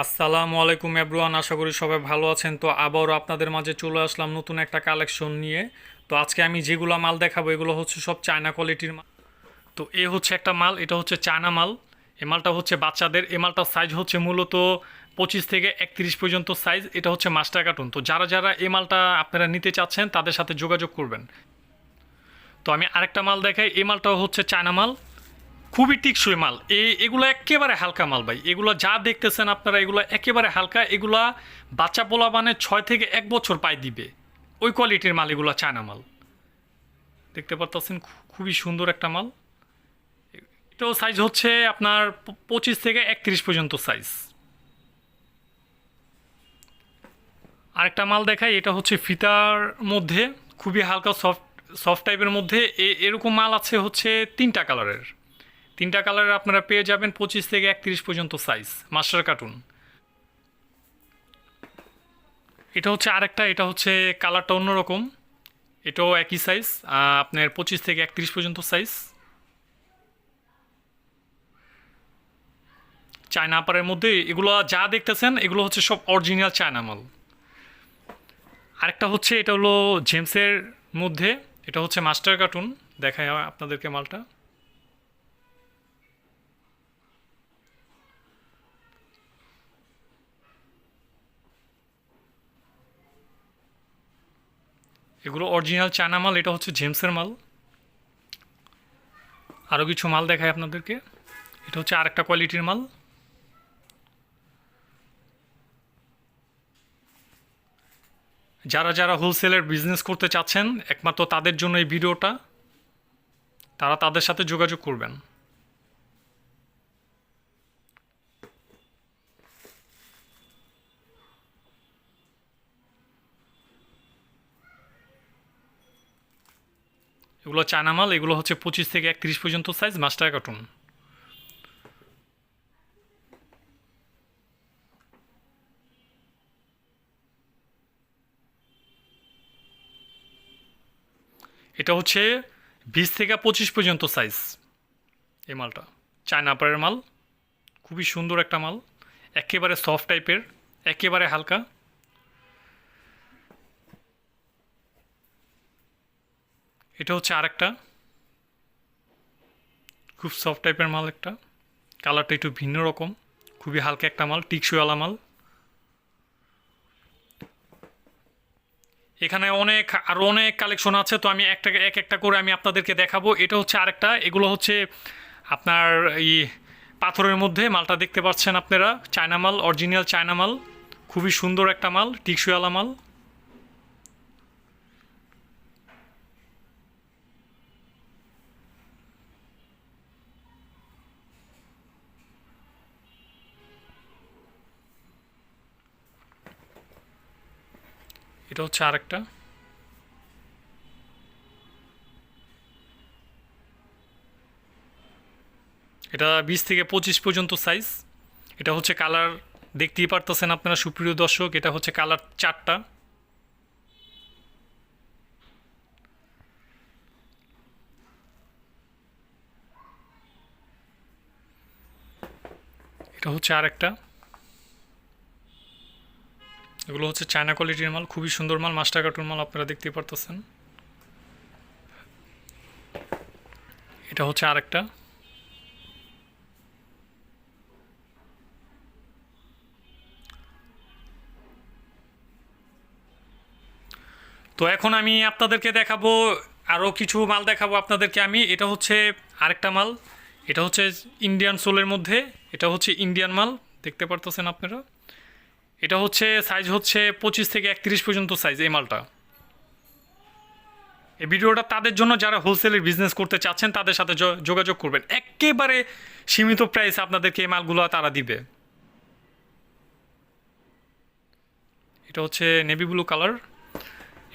আসসালামু আলাইকুম এভরিওয়ান, আশা করি সবাই ভালো আছেন। তো আবারও আপনাদের মাঝে চলে আসলাম নতুন একটা কালেকশন নিয়ে। তো আজকে আমি যেগুলো মাল দেখাবো এগুলো হচ্ছে সব চায়না কোয়ালিটির মাল। তো এ হচ্ছে একটা মাল, এটা হচ্ছে চায়না মাল। এই মালটা হচ্ছে বাচ্চাদের। এই মালটার সাইজ হচ্ছে মূলত 25 থেকে 31 পর্যন্ত সাইজ। এটা হচ্ছে মাস্টার কার্টুন। তো যারা যারা এই মালটা আপনারা নিতে চাচ্ছেন তাদের সাথে যোগাযোগ করবেন। তো আমি আরেকটা মাল দেখাই। এই মালটাও হচ্ছে চায়না মাল, খুবই টিকসই মাল। এগুলো একেবারে হালকা মাল ভাই। এগুলো যা দেখতেছেন আপনারা, এগুলো একেবারে হালকা। এগুলা বাচ্চা পোলা মানে 6 থেকে 1 বছর পাই দিবে, ওই কোয়ালিটির মাল। এগুলো চায়না মাল, দেখতে পাচ্ছেন খুবই সুন্দর একটা মাল। এটাও সাইজ হচ্ছে আপনার 25 থেকে 31 পর্যন্ত সাইজ। আরেকটা মাল দেখাই, এটা হচ্ছে ফিতার মধ্যে খুবই হালকা সফট সফট টাইপের মধ্যে। এরকম মাল আছে হচ্ছে 3টা কালারের। 3টা কালারের আপনারা পেয়ে যাবেন 25 থেকে 31 পর্যন্ত সাইজ, মাস্টার কার্টুন। এটা হচ্ছে আরেকটা, এটা হচ্ছে কালারটা অন্যরকম। এটাও একই সাইজ, আপনার 25 থেকে 31 পর্যন্ত সাইজ। চায়না আপারের মধ্যে এগুলো যা দেখতেছেন এগুলো হচ্ছে সব অরিজিনাল চায়না মাল। আরেকটা হচ্ছে, এটা হলো জেমসের মধ্যে। এটা হচ্ছে মাস্টার কার্টুন, দেখায় আপনাদেরকে মালটা। এগুলো অরিজিনাল চায়না মাল, এটা হচ্ছে জেমসের মাল। আরও কিছু মাল দেখায় আপনাদেরকে। এটা হচ্ছে আরেকটা কোয়ালিটির মাল। যারা যারা হোলসেলের বিজনেস করতে চাচ্ছেন একমাত্র তাদের জন্য এই ভিডিওটা, তারা তাদের সাথে যোগাযোগ করবেন। এগুলো চায়না মাল, এগুলো হচ্ছে 25 থেকে 31 পর্যন্ত সাইজ, মাস্টার কার্টুন। এটা হচ্ছে 20 থেকে 25 পর্যন্ত সাইজ। এই মালটা চায়না আপারের মাল, খুবই সুন্দর একটা মাল, একেবারে সফট টাইপের, একেবারে হালকা। এটা হচ্ছে আরেকটা খুব সফট টাইপের মাল একটা, কালারটা একটু ভিন্ন রকম, খুবই হালকা একটা মাল, টিকসইওয়ালা মাল। এখানে আরও অনেক কালেকশন আছে, তো আমি এক একটা করে আমি আপনাদেরকে দেখাবো। এটা হচ্ছে আরেকটা, এগুলো হচ্ছে আপনার এই পাথরের মধ্যে মালটা দেখতে পাচ্ছেন আপনারা, চায়না মাল, অরিজিনাল চায়না মাল, খুবই সুন্দর একটা মাল, টিকসইওয়ালা মাল। এটা হচ্ছে আরেকটা, এটা 20 থেকে 25 পর্যন্ত সাইজ। এটা হচ্ছে কালার, দেখতেই পারতেছেন আপনারা সুপ্রিয় দর্শক, এটা হচ্ছে কালার 4টা। এটা হচ্ছে আরেকটা, এগুলো হচ্ছে চায়না কোয়ালিটির মাল, খুবই সুন্দর মাল, মাস্টার কার্টুন মাল, আপনারা দেখতেই পারতেছেন। এটা হচ্ছে আরেকটা। তো এখন আমি আপনাদেরকে দেখাবো, আরও কিছু মাল দেখাবো আপনাদেরকে আমি। এটা হচ্ছে আরেকটা মাল, এটা হচ্ছে ইন্ডিয়ান সোলের মধ্যে। এটা হচ্ছে ইন্ডিয়ান মাল, দেখতে পারতেছেন আপনারা। এটা হচ্ছে সাইজ হচ্ছে 25 থেকে 31 পর্যন্ত সাইজ এই মালটা। এই ভিডিওটা তাদের জন্য যারা হোলসেলের বিজনেস করতে চাচ্ছেন তাদের সাথে যোগাযোগ করবেন। একেবারে সীমিত প্রাইসে আপনাদেরকে এই মালগুলো তারা দিবে। এটা হচ্ছে নেভি ব্লু কালার।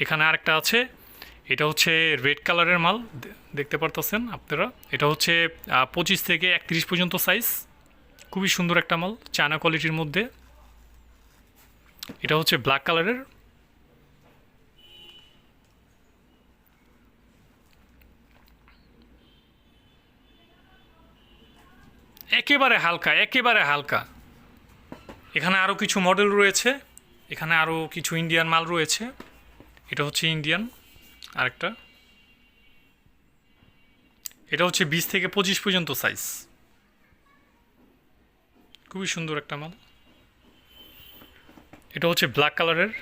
এখানে আরেকটা আছে, এটা হচ্ছে রেড কালারের মাল, দেখতে পারতেছেন আপনারা। এটা হচ্ছে 25 থেকে 31 পর্যন্ত সাইজ, খুবই সুন্দর একটা মাল, চায়না কোয়ালিটির মধ্যে। এটা হচ্ছে ব্ল্যাক কালারের। একেবারে হালকা, একেবারে হালকা। এখানে আরও কিছু মডেল রয়েছে, এখানে আরও কিছু ইন্ডিয়ান মাল রয়েছে। এটা হচ্ছে ইন্ডিয়ান আরেকটা, এটা হচ্ছে 20 থেকে 25 পর্যন্ত সাইজ, খুবই সুন্দর একটা মাল। এটা হচ্ছে ব্ল্যাক কালারের,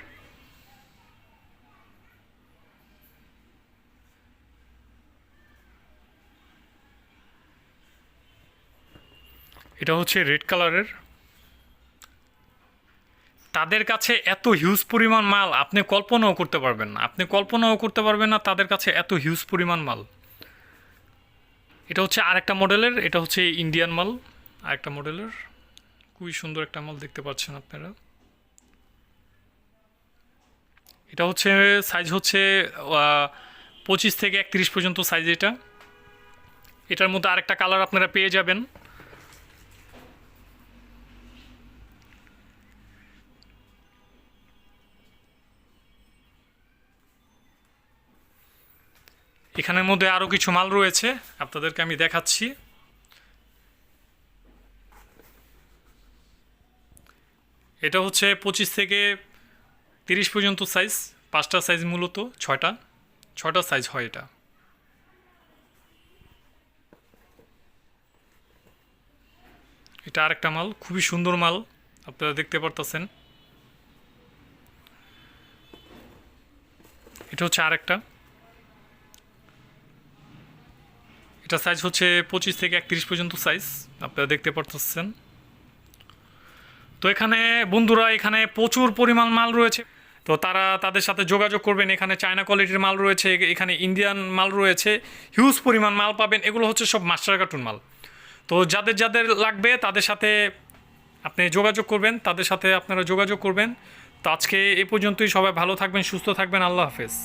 এটা হচ্ছে রেড কালারের। তাদের কাছে এত হিউজ পরিমাণ মাল আপনি কল্পনাও করতে পারবেন না, আপনি কল্পনাও করতে পারবেন না তাদের কাছে এত হিউজ পরিমাণ মাল। এটা হচ্ছে আরেকটা মডেলের, এটা হচ্ছে ইন্ডিয়ান মাল আরেকটা মডেলের, খুবই সুন্দর একটা মাল দেখতে পাচ্ছেন আপনারা। এটা হচ্ছে সাইজ হচ্ছে 25 থেকে 31 পর্যন্ত সাইজ এটা। এটার মধ্যে আরেকটা কালার আপনারা পেয়ে যাবেন। এখানের মধ্যে আরও কিছু মাল রয়েছে, আপনাদেরকে আমি দেখাচ্ছি। এটা হচ্ছে 25 থেকে 30 পর্যন্ত সাইজ, 5টা সাইজ, মূলত 6টা সাইজ হয় এটা। এটা আরেকটা মাল, খুবই সুন্দর মাল, আপনারা দেখতে পারতেছেন। এটা হচ্ছে আরেকটা, এটা সাইজ হচ্ছে 25 থেকে 31 পর্যন্ত সাইজ, আপনারা দেখতে পারতেছেন। তো এখানে বন্ধুরা, এখানে প্রচুর পরিমাণ মাল রয়েছে, তো তারা তাদের সাথে যোগাযোগ করবেন। এখানে চায়না কোয়ালিটির মাল রয়েছে, এখানে ইন্ডিয়ান মাল রয়েছে, হিউজ পরিমাণ মাল পাবেন। এগুলো হচ্ছে সব মাস্টার কার্টুন মাল। তো যাদের যাদের লাগবে তাদের সাথে আপনি যোগাযোগ করবেন, তাদের সাথে আপনারা যোগাযোগ করবেন। তো আজকে এ পর্যন্তই, সবাই ভালো থাকবেন, সুস্থ থাকবেন, আল্লাহ হাফেজ।